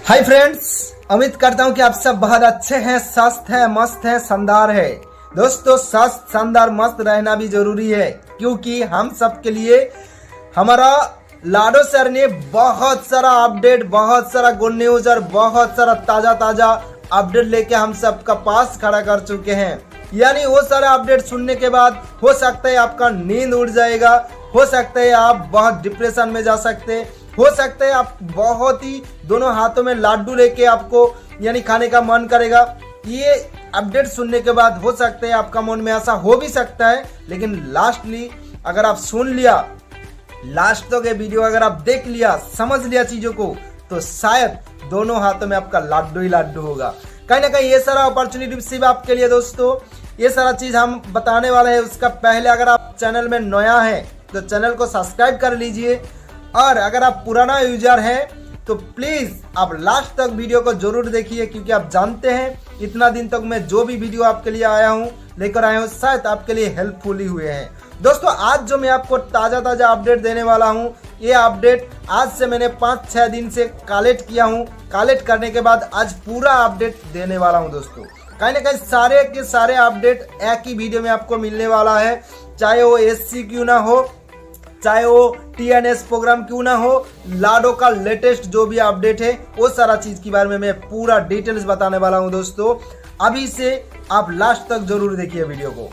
Hi friends, उम्मीद करता हूँ कि आप सब बहुत अच्छे हैं, स्वस्थ हैं, मस्त हैं, शानदार है। दोस्तों, स्वस्थ, शानदार, मस्त रहना भी जरूरी है, क्योंकि हम सब के लिए हमारा लाडो सर ने बहुत सारा अपडेट, बहुत सारा गुड न्यूज और बहुत सारा ताजा ताजा अपडेट लेके हम सबका पास खड़ा कर चुके हैं। यानी वो सारा अपडेट सुनने के बाद हो सकता है आपका नींद उड़ जाएगा, हो सकता है आप बहुत डिप्रेशन में जा सकते हैं, हो सकता है आप बहुत ही दोनों हाथों में लाडू लेके आपको यानी खाने का मन करेगा। ये अपडेट सुनने के बाद हो सकता है आपका मन में ऐसा हो भी सकता है, लेकिन लास्टली अगर आप सुन लिया, लास्ट तक ये वीडियो अगर आप देख लिया, समझ लिया चीजों को, तो शायद दोनों हाथों में आपका लाडू ही लाडू होगा। कहीं ना कहीं ये सारा अपॉर्चुनिटी सिर्फ आपके लिए दोस्तों, ये सारा चीज हम बताने वाले हैं। उसका पहले अगर आप चैनल में नया हैं तो चैनल को सब्सक्राइब कर लीजिए, और अगर आप पुराना यूजर हैं तो प्लीज आप लास्ट तक वीडियो को जरूर देखिए, क्योंकि आप जानते हैं इतना दिन तक मैं जो भी वीडियो आपके लिए आया हूं, लेकर आया हूं, शायद आपके लिए हेल्पफुल ही हुए हैं। दोस्तों, आज जो मैं आपको ताजा ताजा अपडेट देने वाला हूं, ये अपडेट आज से मैंने 5-6 दिन से कलेक्ट किया हूं। कलेक्ट करने के बाद आज पूरा अपडेट देने वाला हूं दोस्तों। कहीं ना कहीं सारे के सारे अपडेट एक ही वीडियो में आपको मिलने वाला है, चाहे वो एससी क्यों ना हो, चाहे वो टीएनएस प्रोग्राम क्यों ना हो, लाडो का लेटेस्ट जो भी अपडेट है वो सारा चीज के बारे में मैं पूरा डिटेल्स बताने वाला हूं दोस्तों। अभी से आप लास्ट तक जरूर देखिए वीडियो को।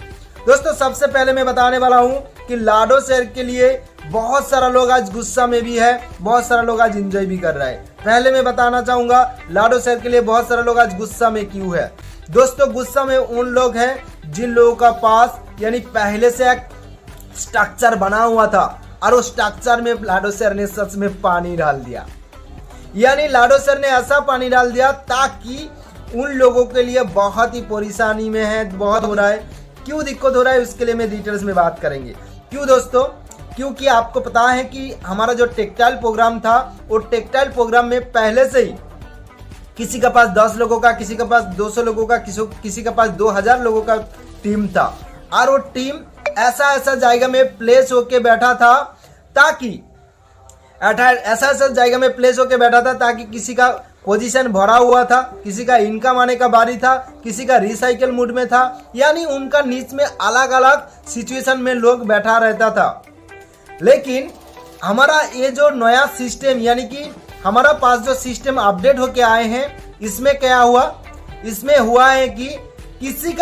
दोस्तों, सबसे पहले मैं बताने वाला हूं कि लाडो सर के लिए बहुत सारा लोग आज गुस्सा में भी है, बहुत सारा लोग आज एंजॉय भी कर रहा है। पहले मैं बताना चाहूंगा लाडो सर के लिए बहुत सारे लोग आज गुस्सा में क्यों है। दोस्तों, गुस्सा में उन लोग हैं जिन लोगों का पास यानी पहले से एक स्ट्रक्चर बना हुआ था और उस स्ट्रक्चर में लाडो सर ने सच में पानी डाल दिया। यानी लाडो सर ने ऐसा पानी डाल दिया ताकि उन लोगों के लिए बहुत ही परेशानी में है, बहुत हो रहा है। क्यों दिक्कत हो रहा है उसके लिए मैं डिटेल्स में बात करेंगे। क्यों दोस्तों? क्योंकि आपको पता है कि हमारा जो टेक्सटाइल प्रोग्राम था, वो टेक्सटाइल प्रोग्राम में पहले से ही किसी के पास 10 लोगों का, किसी के पास 200 लोगों का, किसी के पास 2000 लोगों का टीम था, और वो टीम ऐसा जायगा में प्लेस होके बैठा था ताकि किसी का पोजीशन भरा हुआ था, किसी का इनकम आने का बारी था, किसी का रिसाइकल मूड में था। यानी उनका नीच में अलग अलग सिचुएशन में लोग बैठा रहता था। लेकिन हमारा ये जो नया सिस्टम, यानी कि हमारा पास जो सिस्टम अपडेट होके आए हैं, इसमें क्या हुआ? इसमें हुआ है कि किसी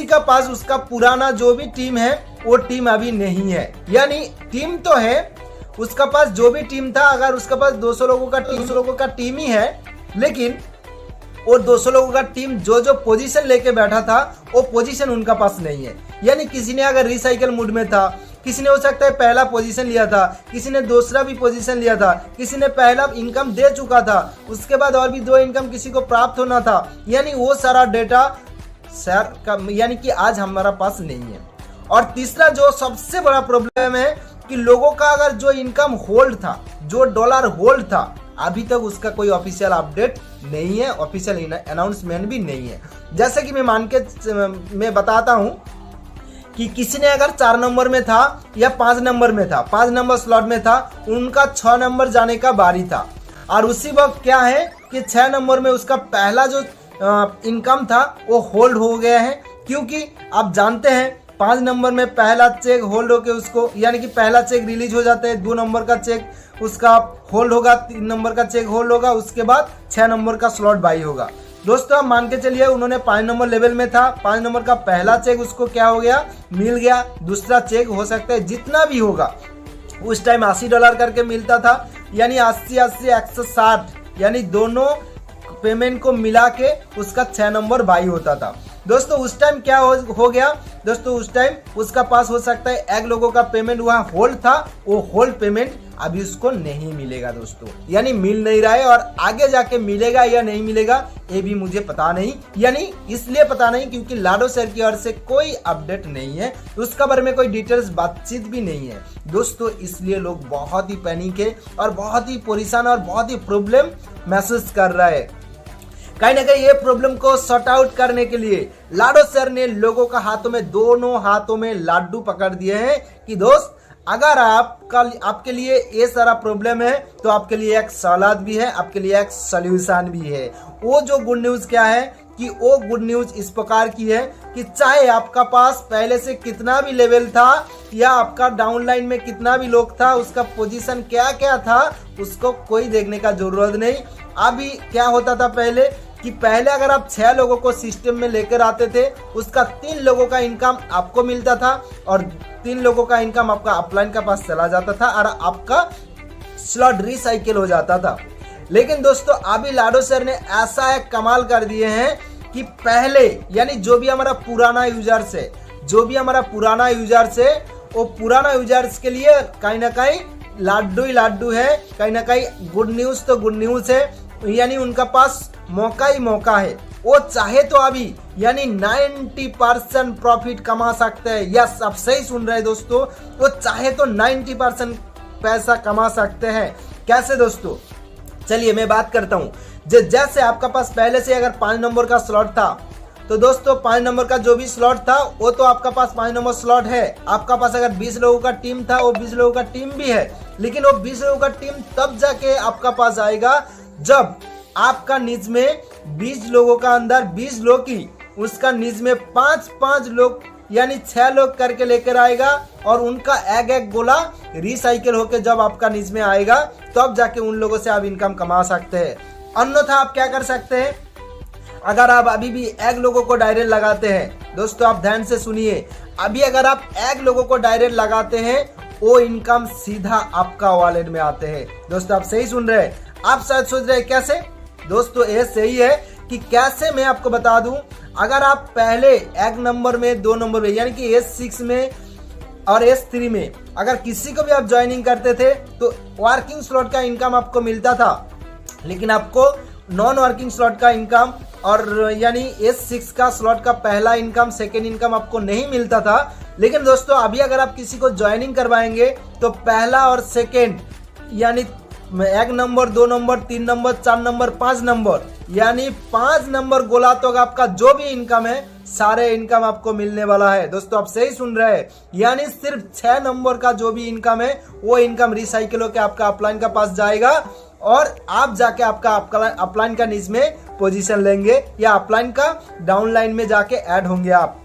का पास उसका पुराना जो भी टीम है वो टीम अभी नहीं है। यानी टीम तो है, उसका पास जो भी टीम था, अगर उसका पास 200 लोगों का टीम ही है, लेकिन वो 200 लोगों का टीम जो पोजीशन लेके बैठा था, वो पोजीशन उनका पास नहीं है। यानी किसी ने अगर रिसाइकल मूड में था, किसी ने हो सकता है पहला पोजीशन लिया था, किसी ने दूसरा भी पोजीशन लिया था, किसी ने पहला इनकम दे चुका था, उसके बाद और भी 2 इनकम किसी को प्राप्त होना था। यानी वो सारा डेटा सर का यानी कि आज हमारा पास नहीं है। और तीसरा जो सबसे बड़ा प्रॉब्लम है कि लोगों का अगर जो इनकम होल्ड था, जो डॉलर होल्ड था, अभी तक उसका कोई ऑफिशियल अपडेट नहीं है, ऑफिशियल अनाउंसमेंट भी नहीं है। जैसे कि मैं बताता हूं कि किसी ने अगर 4 नंबर में था या 5 नंबर में था, 5 नंबर स्लॉट में था, उनका 6 नंबर जाने का बारी था, और उसी वक्त क्या है कि 6 नंबर में उसका पहला जो इनकम था वो होल्ड हो गया है। क्योंकि आप जानते हैं 5 नंबर में पहला चेक होल्ड होके उसको, यानी कि पहला चेक रिलीज हो जाता है, 2 नंबर का चेक उसका होल्ड होगा, 3 नंबर का चेक होल्ड होगा, उसके बाद 6 नंबर का स्लॉट बाई होगा। दोस्तों, आप मान के चलिए उन्होंने 5 नंबर लेवल में था, 5 नंबर का पहला चेक उसको क्या हो गया, मिल गया। दूसरा चेक हो सकता है जितना भी होगा, उस टाइम $80 करके मिलता था, यानी 80 160, यानी दोनों पेमेंट को मिला के उसका 6 नंबर बाई होता था। दोस्तों, उस टाइम क्या हो गया दोस्तों, उस टाइम उसका पास हो सकता है एक लोगों का पेमेंट वहां होल्ड था, वो होल्ड पेमेंट अभी उसको नहीं मिलेगा दोस्तों। यानी मिल नहीं रहा है, और आगे जाके मिलेगा या नहीं मिलेगा ये भी मुझे पता नहीं। यानी इसलिए पता नहीं क्योंकि लाडो सर की ओर से कोई अपडेट नहीं है, उसका बारे में कोई डिटेल्स बातचीत भी नहीं है दोस्तों। इसलिए लोग बहुत ही पैनिक है और बहुत ही परेशान और बहुत ही प्रॉब्लम महसूस कर रहा है। कहीं ना कहीं ये प्रॉब्लम को सॉर्ट आउट करने के लिए लाडो सर ने लोगों का हाथों में, दोनों हाथों में लाडू पकड़ दिए हैं कि दोस्त अगर आपके लिए ये सारा प्रॉब्लम है तो आपके लिए एक सलाद भी है, आपके लिए एक सॉल्यूशन भी है। वो जो गुड न्यूज़ क्या है कि वो गुड न्यूज़ इस प्रकार की है कि चाहे आपका पास पहले से कितना भी लेवल था या आपका डाउनलाइन में कितना भी लोग था, उसका पोजीशन क्या क्या था, उसको कोई देखने का जरूरत नहीं। अभी क्या होता था कि पहले अगर आप 6 लोगों को सिस्टम में लेकर आते थे, उसका 3 लोगों का इनकम आपको मिलता था और 3 लोगों का इनकम आपका अपलाइन का पास चला जाता था और आपका स्लॉट रिसाइकिल हो जाता था। लेकिन दोस्तों अभी लाडो सर ने ऐसा एक कमाल कर दिए हैं कि पहले यानी जो भी हमारा पुराना यूजर्स है, वो पुराना यूजर्स के लिए कहीं ना कहीं लाड्डू ही लाड्डू है, कहीं ना कहीं गुड न्यूज़ तो गुड न्यूज़ है, यानी उनका पास मौका ही मौका है। वो चाहे तो अभी यानी 90% प्रॉफिट कमा सकते हैं। यस, आप सही सुन रहे हैं दोस्तों, वो चाहे तो 90% पैसा कमा सकते हैं। कैसे दोस्तों, चलिए मैं बात करता हूँ। जैसे आपका पास पहले से अगर 5 नंबर का स्लॉट था तो दोस्तों 5 नंबर का जो भी स्लॉट था वो तो आपका पास 5 नंबर स्लॉट है। आपका पास अगर 20 लोगों का टीम था, वो 20 लोगों का टीम भी है, लेकिन वो 20 लोगों का टीम तब जाके आपका पास आएगा जब आपका निज में 20 लोगों का अंदर 20 लोग की उसका निज में 5-5 लोग यानी 6 लोग करके लेकर आएगा और उनका एक गोला रिसाइकिल होकर जब आपका निज में आएगा तब जाके उन लोगों से आप इनकम कमा सकते हैं। अन्यथा आप क्या कर सकते हैं, अगर आप अभी भी एक लोगों को डायरेक्ट लगाते हैं, दोस्तों आप ध्यान से सुनिए, अभी अगर आप एक लोगों को डायरेक्ट लगाते हैं वो इनकम सीधा आपका वॉलेट में आते हैं। दोस्तों आप सही सुन रहे हैं। आप शायद सोच रहे हैं कैसे, दोस्तों ये सही है कि कैसे मैं आपको बता दूं। अगर आप पहले 1 नंबर में 2 नंबर में यानी कि S6 में और S3 में अगर किसी को भी आप ज्वाइनिंग करते थे तो वर्किंग स्लॉट का इनकम आपको मिलता था, लेकिन आपको नॉन वर्किंग स्लॉट का इनकम और यानी S6 का स्लॉट का पहला इनकम, सेकेंड इनकम आपको नहीं मिलता था। लेकिन दोस्तों अभी अगर आप किसी को ज्वाइनिंग करवाएंगे तो पहला और सेकेंड यानी 1 number, 2 number, 3 number, 4 number, 5 number यानी 5 नंबर गोला तो आपका जो भी इनकम है सारे इनकम आपको मिलने वाला है। दोस्तों आप सही सुन रहे हैं, यानी सिर्फ 6 नंबर का जो भी इनकम है वो इनकम रिसाइकिल होकर आपका अपलाइन का पास जाएगा और आप जाके आपका अपलाइन का निज में पोजीशन लेंगे या अपलाइन का डाउनलाइन में जाके ऐड होंगे आप।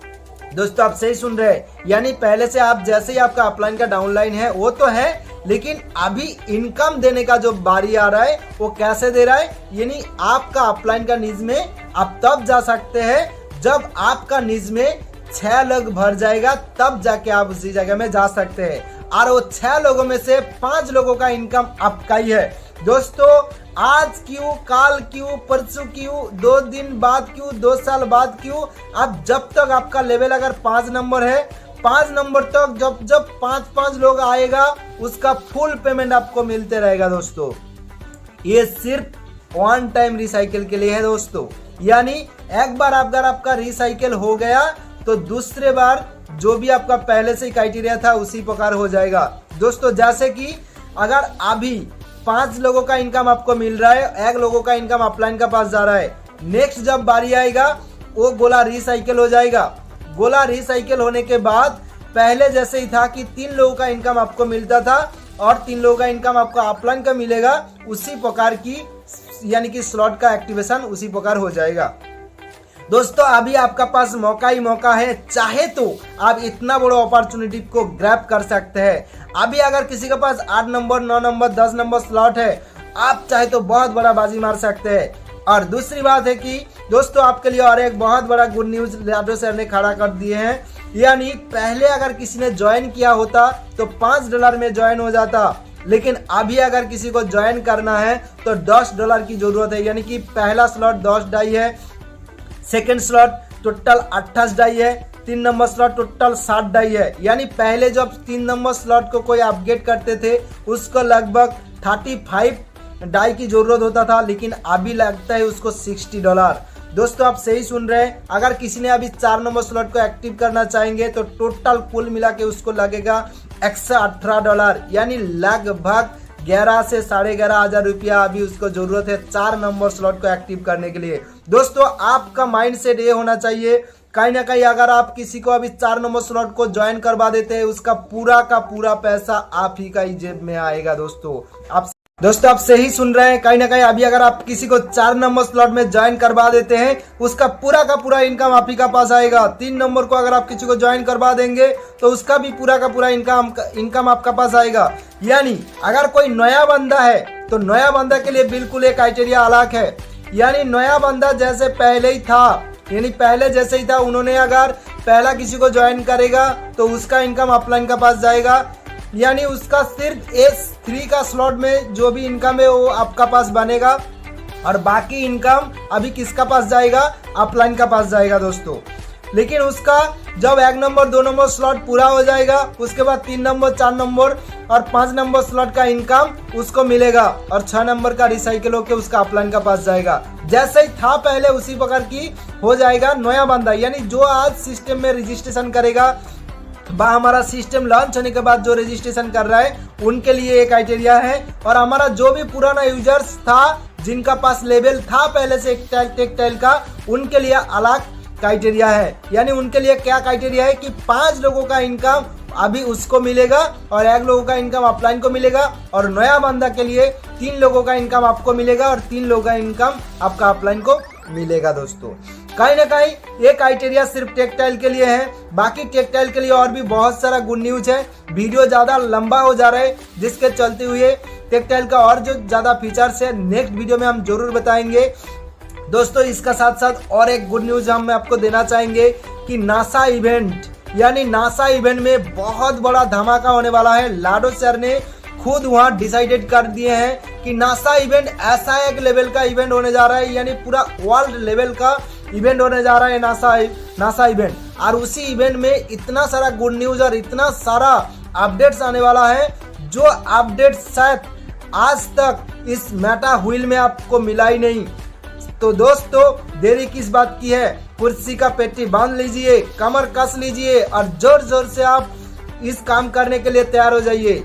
दोस्तों आप सही सुन रहे हैं, यानी पहले से आप जैसे ही आपका अपलाइन का डाउनलाइन है वो तो है, लेकिन अभी इनकम देने का जो बारी आ रहा है वो कैसे दे रहा है, यानी आपका अपलाइन का निज में आप तब जा सकते हैं जब आपका निज में 6 लोग भर जाएगा, तब जाके आप उसी जगह में जा सकते हैं। और वो 6 लोगों में से 5 लोगों का इनकम आपका ही है। दोस्तों आज क्यों, काल क्यों, परसों क्यों, 2 दिन बाद क्यों, 2 साल बाद क्यों, अब जब तक आपका लेवल अगर 5 नंबर है, 5 नंबर तक जब 5-5 लोग आएगा उसका फुल पेमेंट आपको मिलते रहेगा। दोस्तों ये सिर्फ 1 टाइम रिसाइकिल के लिए है दोस्तों, यानी एक बार अगर आपका रिसाइकिल हो गया तो दूसरे बार जो भी आपका पहले से क्राइटेरिया था उसी प्रकार हो जाएगा। दोस्तों जैसे कि अगर अभी 5 लोगों का इनकम आपको मिल रहा है, 1 लोगों का इनकम अपलाइन का पास जा रहा है, नेक्स्ट जब बारी आएगा वो गोला रिसाइकिल हो जाएगा। गोला रिसाइकिल होने के बाद पहले जैसे ही था कि 3 लोगों का इनकम आपको मिलता था और 3 लोगों का इनकम आपको अपलाइन का मिलेगा, उसी प्रकार की यानी कि स्लॉट का एक्टिवेशन उसी प्रकार हो जाएगा। दोस्तों अभी आपका पास मौका ही मौका है, चाहे तो आप इतना बड़ा अपॉर्चुनिटी को ग्रैब कर सकते हैं। अभी अगर किसी के पास 8 नंबर, 9 नंबर, 10 नंबर स्लॉट है, आप चाहे तो बहुत बड़ा बाजी मार सकते हैं। और दूसरी बात है कि दोस्तों आपके लिए और एक बहुत बड़ा गुड न्यूज लाडो सर ने खड़ा कर दिए हैं, यानी पहले अगर किसी ने ज्वाइन किया होता तो $5 में ज्वाइन हो जाता, लेकिन अभी अगर किसी को ज्वाइन करना है तो $10 की जरूरत है। यानी कि पहला स्लॉट 10 डाई है, सेकेंड स्लॉट टोटल 28 डाई है, 3 नंबर स्लॉट टोटल 60 डाई है। यानी पहले जब 3 नंबर स्लॉट को कोई अपग्रेड करते थे उसको लगभग 35 डाई की जरूरत होता था, लेकिन अभी लगता है उसको $60। दोस्तों आप सही सुन रहे हैं, अगर किसी ने अभी 4 नंबर स्लॉट को एक्टिव करना चाहेंगे तो टोटल कुल मिला के उसको लगेगा $118, यानी लगभग 11 से 11.5 हजार रुपया अभी उसको जरूरत है 4 नंबर स्लॉट को एक्टिव करने के लिए। दोस्तों आपका माइंडसेट ये होना चाहिए कहीं ना कहीं अगर आप किसी को अभी 4 नंबर स्लॉट को ज्वाइन करवा देते हैं, उसका पूरा का पूरा पैसा आप ही का ही जेब में आएगा। दोस्तों आप सही सुन रहे हैं, कहीं ना कहीं अभी अगर आप किसी को 4 नंबर स्लॉट में ज्वाइन करवा देते हैं, उसका पूरा का पूरा इनकम आप ही का पास आएगा। 3 नंबर को अगर आप किसी को ज्वाइन करवा देंगे तो उसका भी पूरा का पूरा इनकम आपका पास आएगा। यानी अगर कोई नया बंदा है तो नया बंदा के लिए बिल्कुल एक क्राइटेरिया अलग है। यानी नया बंदा जैसे पहले ही था, यानी पहले जैसे ही था, उन्होंने अगर पहला किसी को ज्वाइन करेगा तो उसका इनकम अपलाइन का पास जाएगा। यानी उसका सिर्फ S3 का स्लॉट में जो भी इनकम है वो आपका पास बनेगा और बाकी इनकम अभी किसका पास जाएगा, अपलाइन का पास जाएगा दोस्तों। लेकिन उसका जब 1 नंबर 2 नंबर स्लॉट पूरा हो जाएगा, उसके बाद 3 नंबर 4 नंबर और 5 नंबर स्लॉट का इनकम उसको मिलेगा और 6 नंबर का रिसाइकिल होकर उसका अपलाइन का पास जाएगा। जैसे ही था पहले उसी प्रकार की हो जाएगा नया बंदा। यानी जो आज सिस्टम में रजिस्ट्रेशन करेगा, हमारा सिस्टम लॉन्च होने के बाद जो रजिस्ट्रेशन कर रहा है उनके लिए एक क्राइटेरिया है। और हमारा जो भी पुराना यूजर्स था, जिनका पास लेवल था पहले से टेक्टाइल का, उनके लिए अलग क्राइटेरिया है। यानी उनके लिए क्या क्राइटेरिया है कि 5 लोगों का इनकम अभी उसको मिलेगा और 1 लोगों का इनकम अपलाइन को मिलेगा और नया बंदा के लिए 3 लोगों का इनकम आपको मिलेगा और 3 लोगों का इनकम आपका अपलाइन को मिलेगा। दोस्तों कहीं ना कहीं ये क्राइटेरिया सिर्फ टेक्टाइल के लिए है, बाकी टेक्टाइल के लिए और भी बहुत सारा गुड न्यूज है। वीडियो ज्यादा लंबा हो जा रहा है, जिसके चलते हुए टेक्टाइल का और जो ज्यादा फीचर्स है नेक्स्ट वीडियो में हम जरूर बताएंगे। दोस्तों इसका साथ साथ और एक गुड न्यूज हम आपको देना चाहेंगे कि नासा इवेंट, यानी नासा इवेंट में बहुत बड़ा धमाका होने वाला है। लाडो सर ने खुद वहां डिसाइडेड कर दिए हैं कि नासा इवेंट ऐसा एक लेवल का इवेंट होने जा रहा है, यानी पूरा वर्ल्ड लेवल का इवेंट होने जा रहा है नासा इवेंट। और उसी इवेंट में इतना सारा गुड न्यूज और इतना सारा अपडेट्स आने वाला है, जो अपडेट शायद आज तक इस मेटा व्हील में आपको मिला ही नहीं। तो दोस्तों देरी किस बात की है, कुर्सी का पेटी बांध लीजिए, कमर कस लीजिए और जोर जोर से आप इस काम करने के लिए तैयार हो जाइए।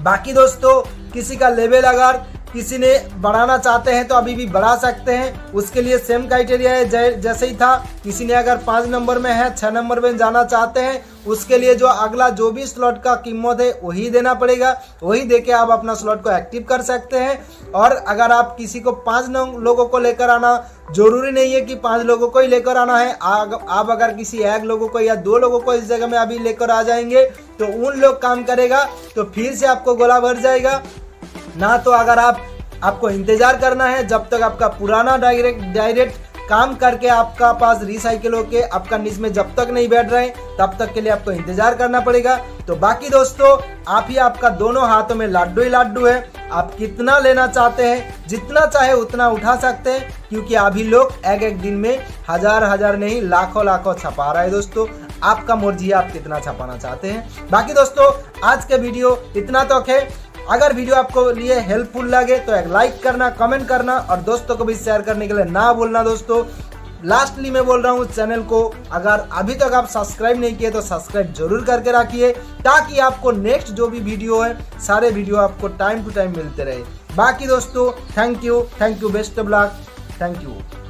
बाकी दोस्तों किसी का लेवल अगर किसी ने बढ़ाना चाहते हैं तो अभी भी बढ़ा सकते हैं, उसके लिए सेम क्राइटेरिया है जैसे ही था। किसी ने अगर 5 नंबर में है, 6 नंबर में जाना चाहते हैं, उसके लिए जो अगला जो भी स्लॉट का कीमत है वही देना पड़ेगा, वही देके आप अपना स्लॉट को एक्टिव कर सकते हैं। और अगर आप किसी को 5 लोगों को लेकर आना, जरूरी नहीं है कि 5 लोगों को ही लेकर आना है। आप अगर किसी 1 लोगों को या 2 लोगों को इस जगह में अभी लेकर आ जाएंगे तो उन लोग काम करेगा तो फिर से आपको गोला भर जाएगा ना। तो अगर आपको इंतजार करना है जब तक आपका पुराना डायरेक्ट काम करके आपका पास रिसाइकिल होके आपका निज में जब तक नहीं बैठ रहे, तब तक के लिए आपको इंतजार करना पड़ेगा। तो बाकी दोस्तों आप ही आपका दोनों हाथों में लाडू ही लाडू है, आप कितना लेना चाहते हैं, जितना चाहे उतना उठा सकते हैं, क्योंकि अभी लोग एक दिन में हजार नहीं लाखों छपा रहा है। दोस्तों आपका मर्जी है आप कितना छपाना चाहते हैं। बाकी दोस्तों आज के वीडियो इतना तक है। अगर वीडियो आपको लिए हेल्पफुल लगे तो एक लाइक करना, कमेंट करना और दोस्तों को भी शेयर करने के लिए ना भूलना। दोस्तों लास्टली मैं बोल रहा हूँ, चैनल को अगर अभी तक आप सब्सक्राइब नहीं किए तो सब्सक्राइब जरूर करके रखिए, ताकि आपको नेक्स्ट जो भी वीडियो है सारे वीडियो आपको टाइम टू टाइम मिलते रहे। बाकी दोस्तों thank you, best of luck, thank you.